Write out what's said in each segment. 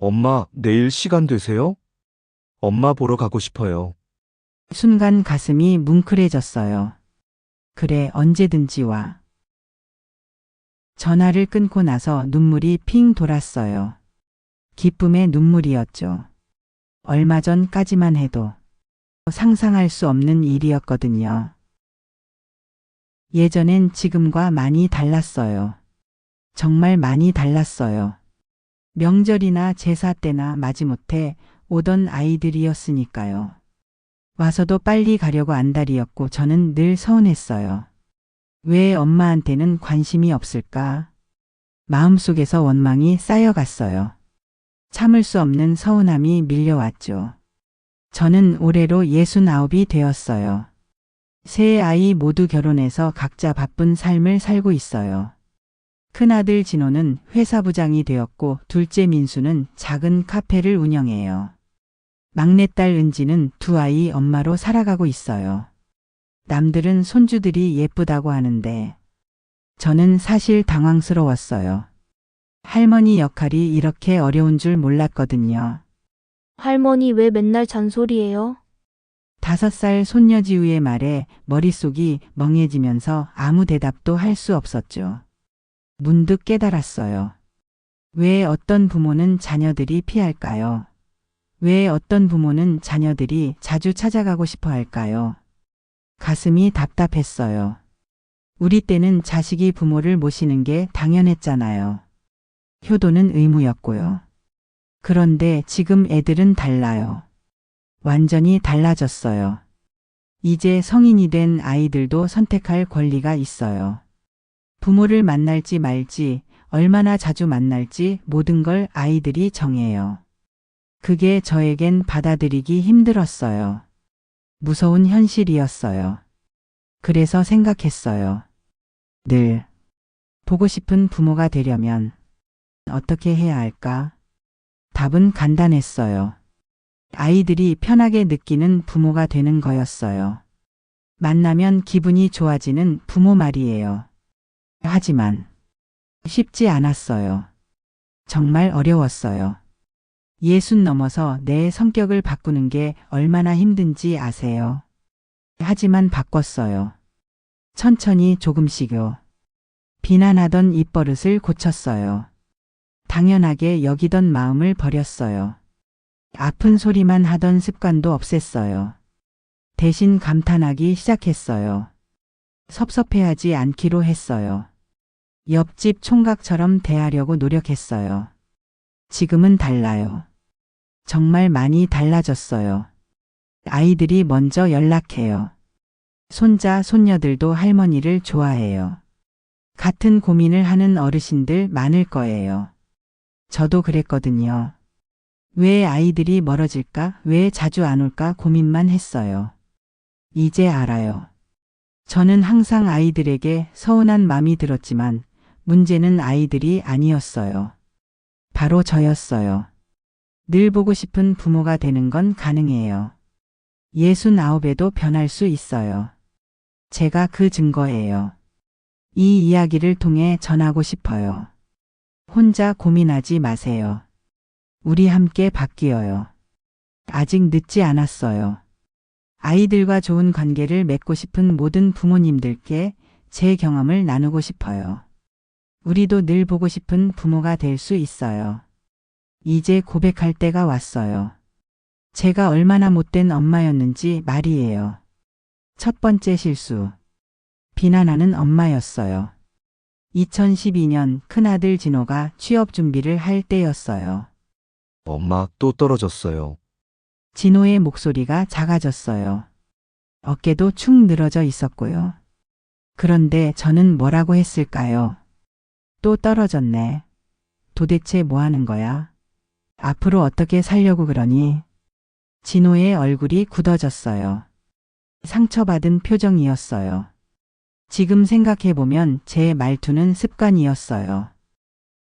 엄마, 내일 시간 되세요? 엄마 보러 가고 싶어요. 순간 가슴이 뭉클해졌어요. 그래, 언제든지 와. 전화를 끊고 나서 눈물이 핑 돌았어요. 기쁨의 눈물이었죠. 얼마 전까지만 해도 상상할 수 없는 일이었거든요. 예전엔 지금과 많이 달랐어요. 정말 많이 달랐어요. 명절이나 제사 때나 마지못해 오던 아이들이었으니까요. 와서도 빨리 가려고 안달이었고 저는 늘 서운했어요. 왜 엄마한테는 관심이 없을까? 마음속에서 원망이 쌓여갔어요. 참을 수 없는 서운함이 밀려왔죠. 저는 올해로 69이 되었어요. 세 아이 모두 결혼해서 각자 바쁜 삶을 살고 있어요. 큰아들 진호는 회사 부장이 되었고 둘째 민수는 작은 카페를 운영해요. 막내딸 은지는 두 아이 엄마로 살아가고 있어요. 남들은 손주들이 예쁘다고 하는데 저는 사실 당황스러웠어요. 할머니 역할이 이렇게 어려운 줄 몰랐거든요. 할머니 왜 맨날 잔소리해요? 5살 손녀지우의 말에 머릿속이 멍해지면서 아무 대답도 할 수 없었죠. 문득 깨달았어요. 왜 어떤 부모는 자녀들이 피할까요? 왜 어떤 부모는 자녀들이 자주 찾아가고 싶어 할까요? 가슴이 답답했어요. 우리 때는 자식이 부모를 모시는 게 당연했잖아요. 효도는 의무였고요. 그런데 지금 애들은 달라요. 완전히 달라졌어요. 이제 성인이 된 아이들도 선택할 권리가 있어요. 부모를 만날지 말지, 얼마나 자주 만날지 모든 걸 아이들이 정해요. 그게 저에겐 받아들이기 힘들었어요. 무서운 현실이었어요. 그래서 생각했어요. 늘 보고 싶은 부모가 되려면 어떻게 해야 할까? 답은 간단했어요. 아이들이 편하게 느끼는 부모가 되는 거였어요. 만나면 기분이 좋아지는 부모 말이에요. 하지만 쉽지 않았어요. 정말 어려웠어요. 60 넘어서 내 성격을 바꾸는 게 얼마나 힘든지 아세요? 하지만 바꿨어요. 천천히 조금씩요. 비난하던 입버릇을 고쳤어요. 당연하게 여기던 마음을 버렸어요. 아픈 소리만 하던 습관도 없앴어요. 대신 감탄하기 시작했어요. 섭섭해하지 않기로 했어요. 옆집 총각처럼 대하려고 노력했어요. 지금은 달라요. 정말 많이 달라졌어요. 아이들이 먼저 연락해요. 손자, 손녀들도 할머니를 좋아해요. 같은 고민을 하는 어르신들 많을 거예요. 저도 그랬거든요. 왜 아이들이 멀어질까? 왜 자주 안 올까? 고민만 했어요. 이제 알아요. 저는 항상 아이들에게 서운한 마음이 들었지만 문제는 아이들이 아니었어요. 바로 저였어요. 늘 보고 싶은 부모가 되는 건 가능해요. 69에도 변할 수 있어요. 제가 그 증거예요. 이 이야기를 통해 전하고 싶어요. 혼자 고민하지 마세요. 우리 함께 바뀌어요. 아직 늦지 않았어요. 아이들과 좋은 관계를 맺고 싶은 모든 부모님들께 제 경험을 나누고 싶어요. 우리도 늘 보고 싶은 부모가 될 수 있어요. 이제 고백할 때가 왔어요. 제가 얼마나 못된 엄마였는지 말이에요. 첫 번째 실수. 비난하는 엄마였어요. 2012년 큰아들 진호가 취업 준비를 할 때였어요. 엄마, 또 떨어졌어요. 진호의 목소리가 작아졌어요. 어깨도 축 늘어져 있었고요. 그런데 저는 뭐라고 했을까요? 또 떨어졌네. 도대체 뭐 하는 거야? 앞으로 어떻게 살려고 그러니? 진호의 얼굴이 굳어졌어요. 상처받은 표정이었어요. 지금 생각해보면 제 말투는 습관이었어요.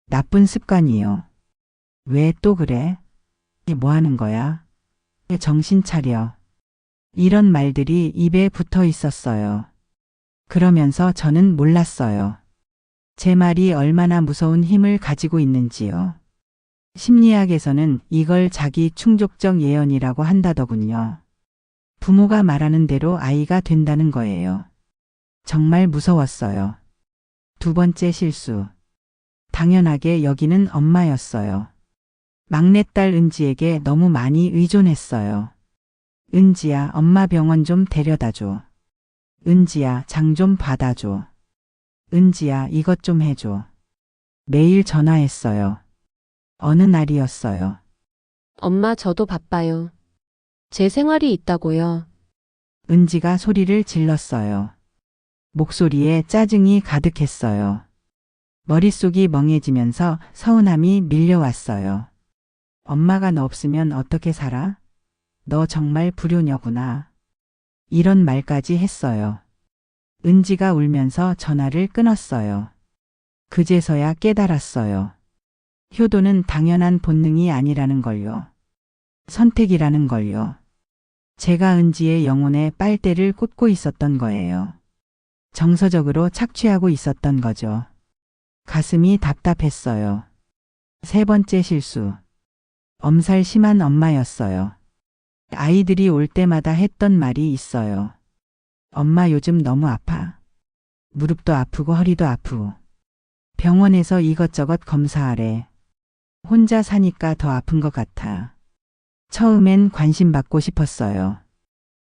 나쁜 습관이요. 왜 또 그래? 뭐 하는 거야? 정신 차려. 이런 말들이 입에 붙어 있었어요. 그러면서 저는 몰랐어요. 제 말이 얼마나 무서운 힘을 가지고 있는지요. 심리학에서는 이걸 자기 충족적 예언이라고 한다더군요. 부모가 말하는 대로 아이가 된다는 거예요. 정말 무서웠어요. 두 번째 실수. 당연하게 여기는 엄마였어요. 막내딸 은지에게 너무 많이 의존했어요. 은지야, 엄마 병원 좀 데려다줘. 은지야, 장 좀 받아줘. 은지야, 이것 좀 해줘. 매일 전화했어요. 어느 날이었어요. 엄마, 저도 바빠요. 제 생활이 있다고요. 은지가 소리를 질렀어요. 목소리에 짜증이 가득했어요. 머릿속이 멍해지면서 서운함이 밀려왔어요. 엄마가 너 없으면 어떻게 살아? 너 정말 불효녀구나. 이런 말까지 했어요. 은지가 울면서 전화를 끊었어요. 그제서야 깨달았어요. 효도는 당연한 본능이 아니라는 걸요. 선택이라는 걸요. 제가 은지의 영혼에 빨대를 꽂고 있었던 거예요. 정서적으로 착취하고 있었던 거죠. 가슴이 답답했어요. 세 번째 실수. 엄살 심한 엄마였어요. 아이들이 올 때마다 했던 말이 있어요. 엄마 요즘 너무 아파. 무릎도 아프고 허리도 아프고. 병원에서 이것저것 검사하래. 혼자 사니까 더 아픈 것 같아. 처음엔 관심받고 싶었어요.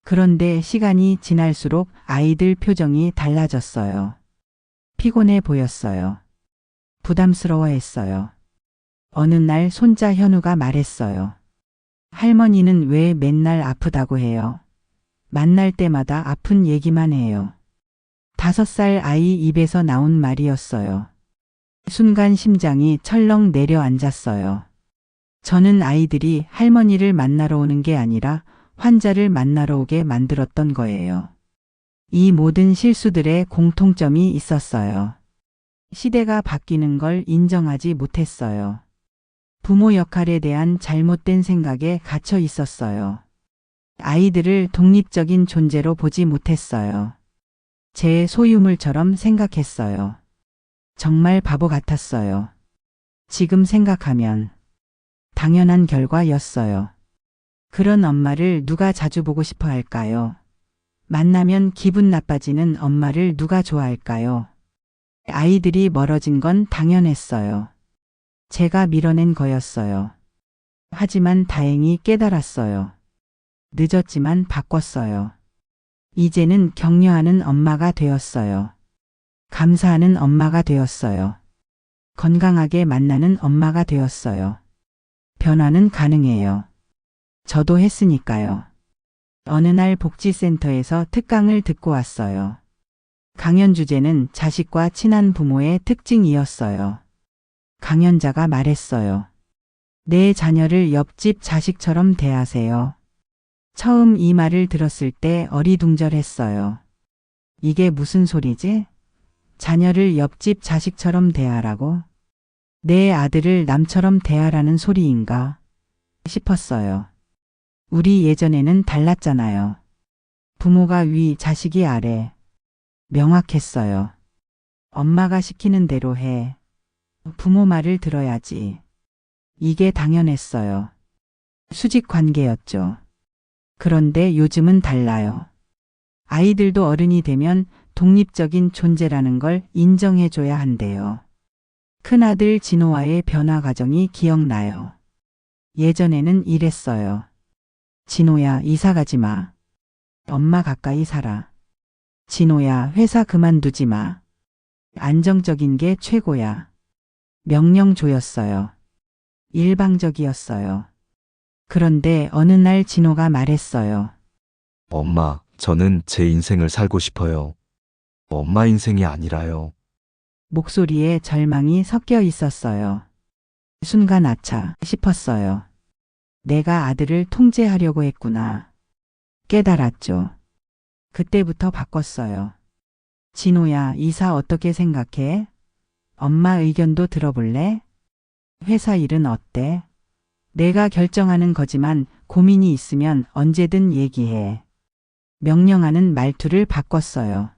그런데 시간이 지날수록 아이들 표정이 달라졌어요. 피곤해 보였어요. 부담스러워했어요. 어느 날 손자 현우가 말했어요. 할머니는 왜 맨날 아프다고 해요? 만날 때마다 아픈 얘기만 해요. 5살 아이 입에서 나온 말이었어요. 순간 심장이 철렁 내려앉았어요. 저는 아이들이 할머니를 만나러 오는 게 아니라 환자를 만나러 오게 만들었던 거예요. 이 모든 실수들의 공통점이 있었어요. 시대가 바뀌는 걸 인정하지 못했어요. 부모 역할에 대한 잘못된 생각에 갇혀 있었어요. 아이들을 독립적인 존재로 보지 못했어요. 제 소유물처럼 생각했어요. 정말 바보 같았어요. 지금 생각하면 당연한 결과였어요. 그런 엄마를 누가 자주 보고 싶어 할까요? 만나면 기분 나빠지는 엄마를 누가 좋아할까요? 아이들이 멀어진 건 당연했어요. 제가 밀어낸 거였어요. 하지만 다행히 깨달았어요. 늦었지만 바꿨어요. 이제는 격려하는 엄마가 되었어요. 감사하는 엄마가 되었어요. 건강하게 만나는 엄마가 되었어요. 변화는 가능해요. 저도 했으니까요. 어느 날 복지센터에서 특강을 듣고 왔어요. 강연 주제는 자식과 친한 부모의 특징이었어요. 강연자가 말했어요. 내 자녀를 옆집 자식처럼 대하세요. 처음 이 말을 들었을 때 어리둥절했어요. 이게 무슨 소리지? 자녀를 옆집 자식처럼 대하라고? 내 아들을 남처럼 대하라는 소리인가? 싶었어요. 우리 예전에는 달랐잖아요. 부모가 위, 자식이 아래. 명확했어요. 엄마가 시키는 대로 해. 부모 말을 들어야지. 이게 당연했어요. 수직 관계였죠. 그런데 요즘은 달라요. 아이들도 어른이 되면 독립적인 존재라는 걸 인정해줘야 한대요. 큰아들 진호와의 변화 과정이 기억나요. 예전에는 이랬어요. 진호야, 이사 가지 마. 엄마 가까이 살아. 진호야, 회사 그만두지 마. 안정적인 게 최고야. 명령조였어요. 일방적이었어요. 그런데 어느 날 진호가 말했어요. 엄마, 저는 제 인생을 살고 싶어요. 엄마 인생이 아니라요. 목소리에 절망이 섞여 있었어요. 순간 아차 싶었어요. 내가 아들을 통제하려고 했구나. 깨달았죠. 그때부터 바꿨어요. 진호야, 이사 어떻게 생각해? 엄마 의견도 들어볼래? 회사 일은 어때? 내가 결정하는 거지만 고민이 있으면 언제든 얘기해. 명령하는 말투를 바꿨어요.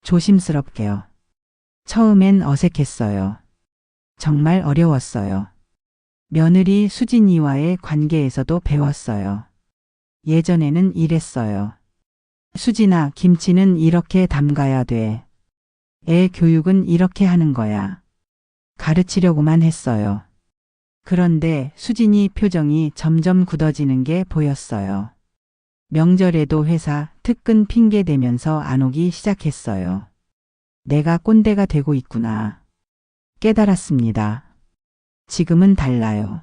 조심스럽게요. 처음엔 어색했어요. 정말 어려웠어요. 며느리 수진이와의 관계에서도 배웠어요. 예전에는 이랬어요. 수진아, 김치는 이렇게 담가야 돼. 애 교육은 이렇게 하는 거야. 가르치려고만 했어요. 그런데 수진이 표정이 점점 굳어지는 게 보였어요. 명절에도 회사 특근 핑계 대면서 안 오기 시작했어요. 내가 꼰대가 되고 있구나. 깨달았습니다. 지금은 달라요.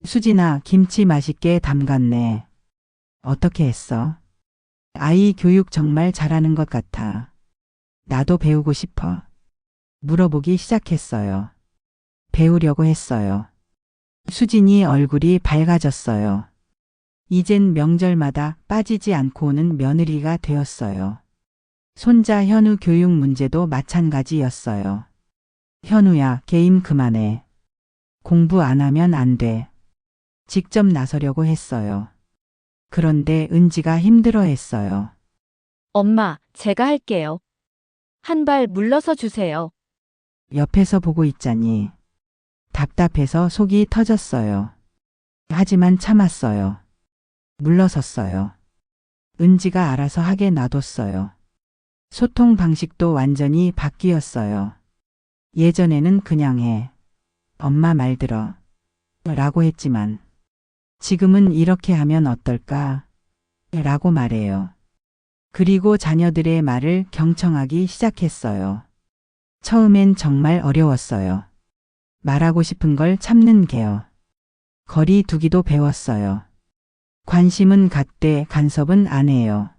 수진아, 김치 맛있게 담갔네. 어떻게 했어? 아이 교육 정말 잘하는 것 같아. 나도 배우고 싶어. 물어보기 시작했어요. 배우려고 했어요. 수진이 얼굴이 밝아졌어요. 이젠 명절마다 빠지지 않고 오는 며느리가 되었어요. 손자 현우 교육 문제도 마찬가지였어요. 현우야, 게임 그만해. 공부 안 하면 안 돼. 직접 나서려고 했어요. 그런데 은지가 힘들어했어요. 엄마, 제가 할게요. 한 발 물러서 주세요. 옆에서 보고 있자니 답답해서 속이 터졌어요. 하지만 참았어요. 물러섰어요. 은지가 알아서 하게 놔뒀어요. 소통 방식도 완전히 바뀌었어요. 예전에는 그냥 해. 엄마 말 들어. 라고 했지만 지금은 이렇게 하면 어떨까? 라고 말해요. 그리고 자녀들의 말을 경청하기 시작했어요. 처음엔 정말 어려웠어요. 말하고 싶은 걸 참는 게요. 거리 두기도 배웠어요. 관심은 갖되 간섭은 안 해요.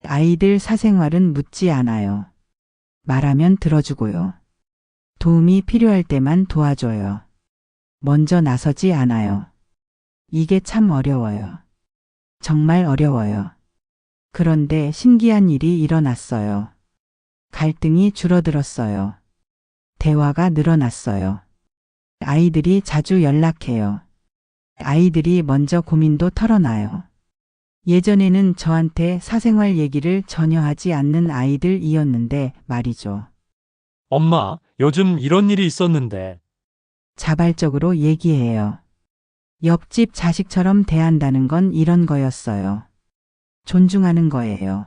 아이들 사생활은 묻지 않아요. 말하면 들어주고요. 도움이 필요할 때만 도와줘요. 먼저 나서지 않아요. 이게 참 어려워요. 정말 어려워요. 그런데 신기한 일이 일어났어요. 갈등이 줄어들었어요. 대화가 늘어났어요. 아이들이 자주 연락해요. 아이들이 먼저 고민도 털어놔요. 예전에는 저한테 사생활 얘기를 전혀 하지 않는 아이들이었는데 말이죠. 엄마, 요즘 이런 일이 있었는데. 자발적으로 얘기해요. 옆집 자식처럼 대한다는 건 이런 거였어요. 존중하는 거예요.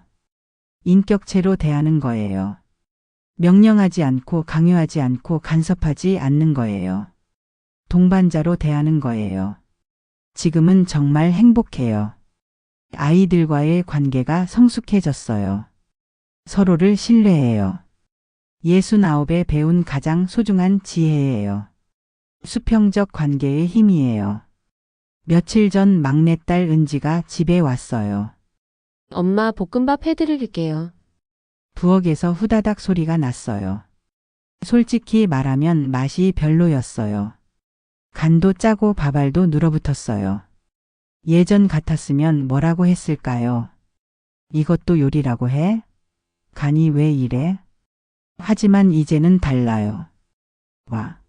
인격체로 대하는 거예요. 명령하지 않고 강요하지 않고 간섭하지 않는 거예요. 동반자로 대하는 거예요. 지금은 정말 행복해요. 아이들과의 관계가 성숙해졌어요. 서로를 신뢰해요. 69에 배운 가장 소중한 지혜예요. 수평적 관계의 힘이에요. 며칠 전 막내딸 은지가 집에 왔어요. 엄마 볶음밥 해드릴게요. 부엌에서 후다닥 소리가 났어요. 솔직히 말하면 맛이 별로였어요. 간도 짜고 밥알도 눌어붙었어요. 예전 같았으면 뭐라고 했을까요? 이것도 요리라고 해? 간이 왜 이래? 하지만 이제는 달라요. 와,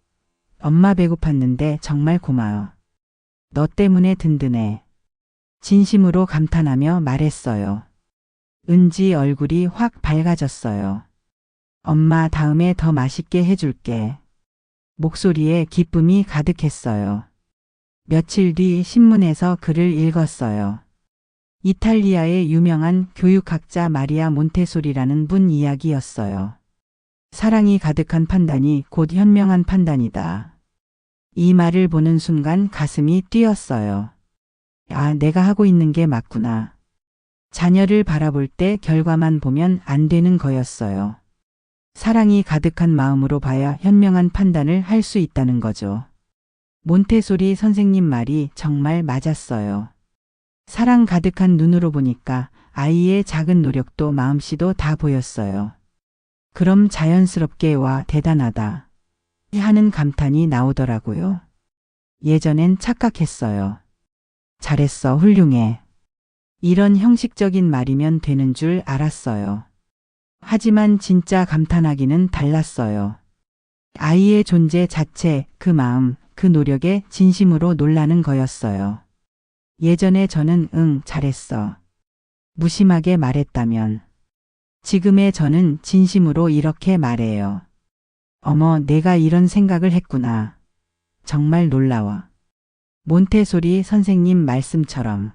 엄마 배고팠는데 정말 고마워. 너 때문에 든든해. 진심으로 감탄하며 말했어요. 은지 얼굴이 확 밝아졌어요. 엄마, 다음에 더 맛있게 해줄게. 목소리에 기쁨이 가득했어요. 며칠 뒤 신문에서 글을 읽었어요. 이탈리아의 유명한 교육학자 마리아 몬테소리라는 분 이야기였어요. 사랑이 가득한 판단이 곧 현명한 판단이다. 이 말을 보는 순간 가슴이 뛰었어요. 아, 내가 하고 있는 게 맞구나. 자녀를 바라볼 때 결과만 보면 안 되는 거였어요. 사랑이 가득한 마음으로 봐야 현명한 판단을 할 수 있다는 거죠. 몬테소리 선생님 말이 정말 맞았어요. 사랑 가득한 눈으로 보니까 아이의 작은 노력도 마음씨도 다 보였어요. 그럼 자연스럽게 와, 대단하다 하는 감탄이 나오더라고요. 예전엔 착각했어요. 잘했어, 훌륭해. 이런 형식적인 말이면 되는 줄 알았어요. 하지만 진짜 감탄하기는 달랐어요. 아이의 존재 자체, 그 마음, 그 노력에 진심으로 놀라는 거였어요. 예전에 저는 응, 잘했어. 무심하게 말했다면 지금의 저는 진심으로 이렇게 말해요. 어머, 내가 이런 생각을 했구나. 정말 놀라워. 몬테소리 선생님 말씀처럼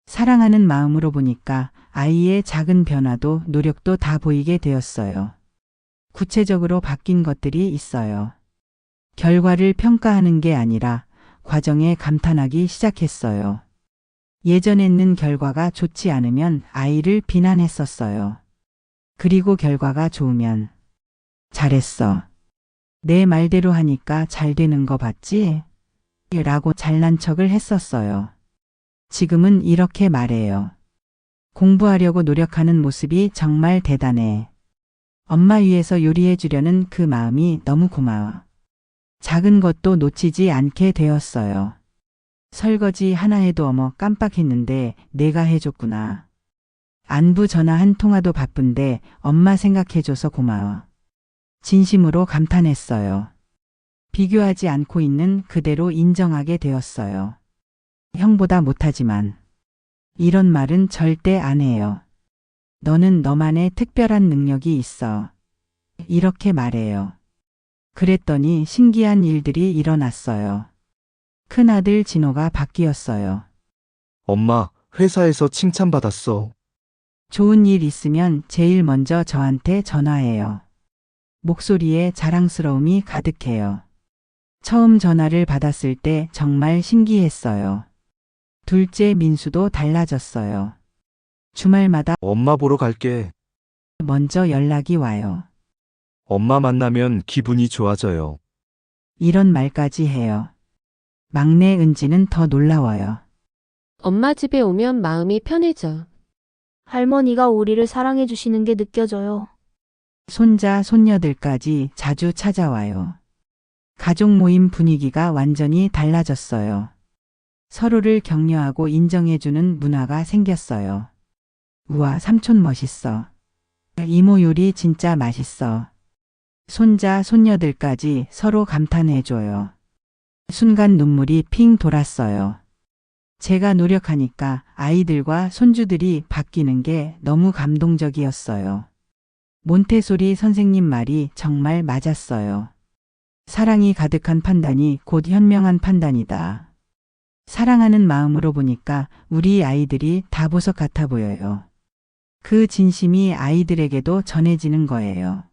사랑하는 마음으로 보니까 아이의 작은 변화도 노력도 다 보이게 되었어요. 구체적으로 바뀐 것들이 있어요. 결과를 평가하는 게 아니라 과정에 감탄하기 시작했어요. 예전에는 결과가 좋지 않으면 아이를 비난했었어요. 그리고 결과가 좋으면 잘했어. 내 말대로 하니까 잘 되는 거 봤지? 라고 잘난 척을 했었어요. 지금은 이렇게 말해요. 공부하려고 노력하는 모습이 정말 대단해. 엄마 위해서 요리해 주려는 그 마음이 너무 고마워. 작은 것도 놓치지 않게 되었어요. 설거지 하나에도 어머 깜빡했는데 내가 해줬구나. 안부 전화 한 통화도 바쁜데 엄마 생각해줘서 고마워. 진심으로 감탄했어요. 비교하지 않고 있는 그대로 인정하게 되었어요. 형보다 못하지만 이런 말은 절대 안 해요. 너는 너만의 특별한 능력이 있어. 이렇게 말해요. 그랬더니 신기한 일들이 일어났어요. 큰아들 진호가 바뀌었어요. 엄마, 회사에서 칭찬받았어. 좋은 일 있으면 제일 먼저 저한테 전화해요. 목소리에 자랑스러움이 가득해요. 처음 전화를 받았을 때 정말 신기했어요. 둘째 민수도 달라졌어요. 주말마다 엄마 보러 갈게. 먼저 연락이 와요. 엄마 만나면 기분이 좋아져요. 이런 말까지 해요. 막내 은지는 더 놀라워요. 엄마 집에 오면 마음이 편해져. 할머니가 우리를 사랑해 주시는 게 느껴져요. 손자, 손녀들까지 자주 찾아와요. 가족 모임 분위기가 완전히 달라졌어요. 서로를 격려하고 인정해주는 문화가 생겼어요. 우와, 삼촌 멋있어. 이모 요리 진짜 맛있어. 손자, 손녀들까지 서로 감탄해줘요. 순간 눈물이 핑 돌았어요. 제가 노력하니까 아이들과 손주들이 바뀌는 게 너무 감동적이었어요. 몬테소리 선생님 말이 정말 맞았어요. 사랑이 가득한 판단이 곧 현명한 판단이다. 사랑하는 마음으로 보니까 우리 아이들이 다 보석 같아 보여요. 그 진심이 아이들에게도 전해지는 거예요.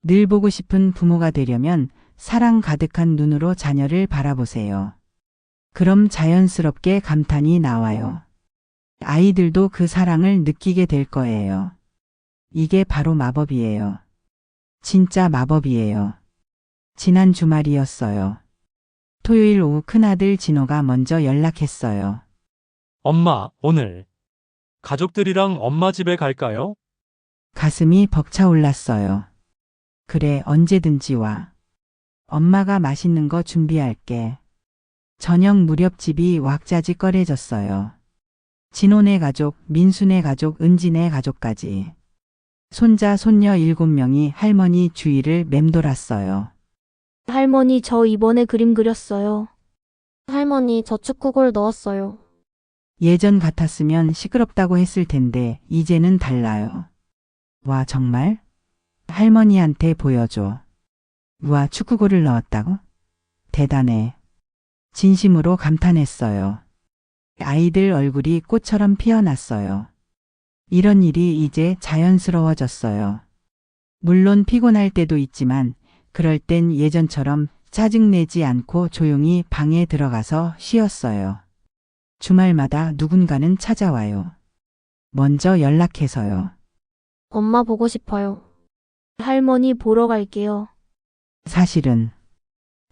늘 보고 싶은 부모가 되려면 사랑 가득한 눈으로 자녀를 바라보세요. 그럼 자연스럽게 감탄이 나와요. 아이들도 그 사랑을 느끼게 될 거예요. 이게 바로 마법이에요. 진짜 마법이에요. 지난 주말이었어요. 토요일 오후 큰아들 진호가 먼저 연락했어요. 엄마, 오늘 가족들이랑 엄마 집에 갈까요? 가슴이 벅차올랐어요. 그래, 언제든지 와. 엄마가 맛있는 거 준비할게. 저녁 무렵 집이 왁자지껄해졌어요. 진호네 가족, 민수네 가족, 은지네 가족까지. 손자, 손녀 7명이 할머니 주위를 맴돌았어요. 할머니, 저 이번에 그림 그렸어요. 할머니, 저 축구골 넣었어요. 예전 같았으면 시끄럽다고 했을 텐데 이제는 달라요. 와, 정말? 할머니한테 보여줘. 우와, 축구골을 넣었다고? 대단해. 진심으로 감탄했어요. 아이들 얼굴이 꽃처럼 피어났어요. 이런 일이 이제 자연스러워졌어요. 물론 피곤할 때도 있지만 그럴 땐 예전처럼 짜증내지 않고 조용히 방에 들어가서 쉬었어요. 주말마다 누군가는 찾아와요. 먼저 연락해서요. 엄마 보고 싶어요. 할머니 보러 갈게요. 사실은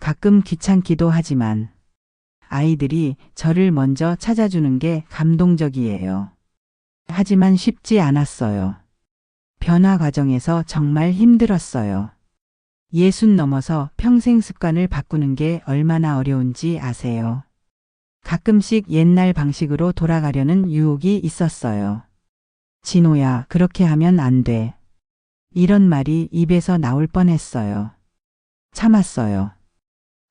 가끔 귀찮기도 하지만 아이들이 저를 먼저 찾아주는 게 감동적이에요. 하지만 쉽지 않았어요. 변화 과정에서 정말 힘들었어요. 60 넘어서 평생 습관을 바꾸는 게 얼마나 어려운지 아세요? 가끔씩 옛날 방식으로 돌아가려는 유혹이 있었어요. 진호야, 그렇게 하면 안 돼. 이런 말이 입에서 나올 뻔했어요. 참았어요.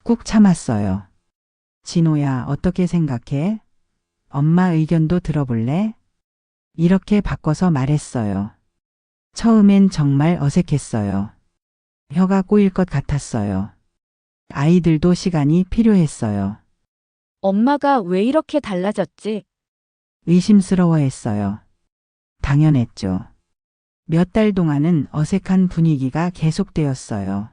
꾹 참았어요. 진호야, 어떻게 생각해? 엄마 의견도 들어볼래? 이렇게 바꿔서 말했어요. 처음엔 정말 어색했어요. 혀가 꼬일 것 같았어요. 아이들도 시간이 필요했어요. 엄마가 왜 이렇게 달라졌지? 의심스러워했어요. 당연했죠. 몇 달 동안은 어색한 분위기가 계속되었어요.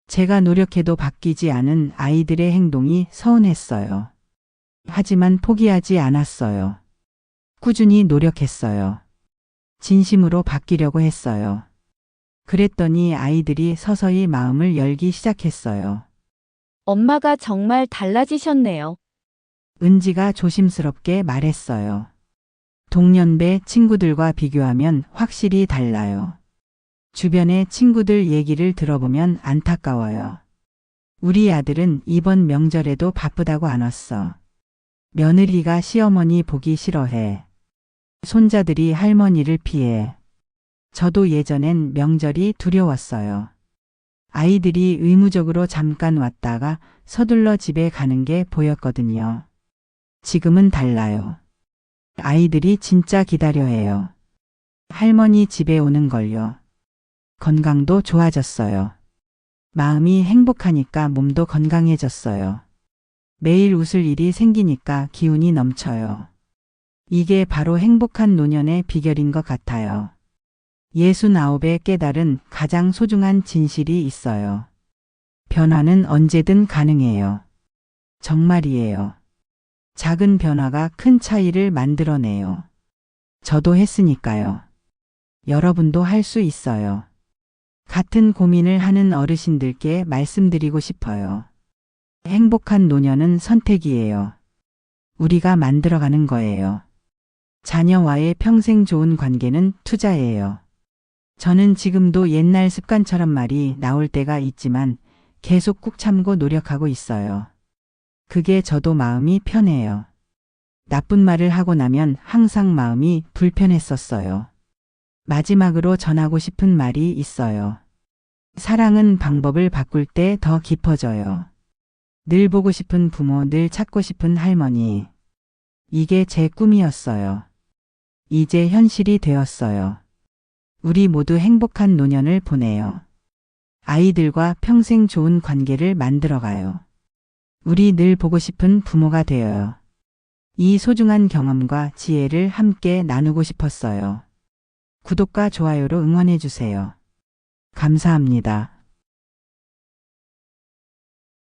제가 노력해도 바뀌지 않은 아이들의 행동이 서운했어요. 하지만 포기하지 않았어요. 꾸준히 노력했어요. 진심으로 바뀌려고 했어요. 그랬더니 아이들이 서서히 마음을 열기 시작했어요. 엄마가 정말 달라지셨네요. 은지가 조심스럽게 말했어요. 동년배 친구들과 비교하면 확실히 달라요. 주변의 친구들 얘기를 들어보면 안타까워요. 우리 아들은 이번 명절에도 바쁘다고 안 왔어. 며느리가 시어머니 보기 싫어해. 손자들이 할머니를 피해. 저도 예전엔 명절이 두려웠어요. 아이들이 의무적으로 잠깐 왔다가 서둘러 집에 가는 게 보였거든요. 지금은 달라요. 아이들이 진짜 기다려 해요. 할머니 집에 오는 걸요. 건강도 좋아졌어요. 마음이 행복하니까 몸도 건강해졌어요. 매일 웃을 일이 생기니까 기운이 넘쳐요. 이게 바로 행복한 노년의 비결인 것 같아요. 69의 깨달은 가장 소중한 진실이 있어요. 변화는 언제든 가능해요. 정말이에요. 작은 변화가 큰 차이를 만들어내요. 저도 했으니까요. 여러분도 할 수 있어요. 같은 고민을 하는 어르신들께 말씀드리고 싶어요. 행복한 노년은 선택이에요. 우리가 만들어가는 거예요. 자녀와의 평생 좋은 관계는 투자예요. 저는 지금도 옛날 습관처럼 말이 나올 때가 있지만 계속 꾹 참고 노력하고 있어요. 그게 저도 마음이 편해요. 나쁜 말을 하고 나면 항상 마음이 불편했었어요. 마지막으로 전하고 싶은 말이 있어요. 사랑은 방법을 바꿀 때 더 깊어져요. 늘 보고 싶은 부모, 늘 찾고 싶은 할머니. 이게 제 꿈이었어요. 이제 현실이 되었어요. 우리 모두 행복한 노년을 보내요. 아이들과 평생 좋은 관계를 만들어가요. 우리 늘 보고 싶은 부모가 되어요. 이 소중한 경험과 지혜를 함께 나누고 싶었어요. 구독과 좋아요로 응원해주세요. 감사합니다.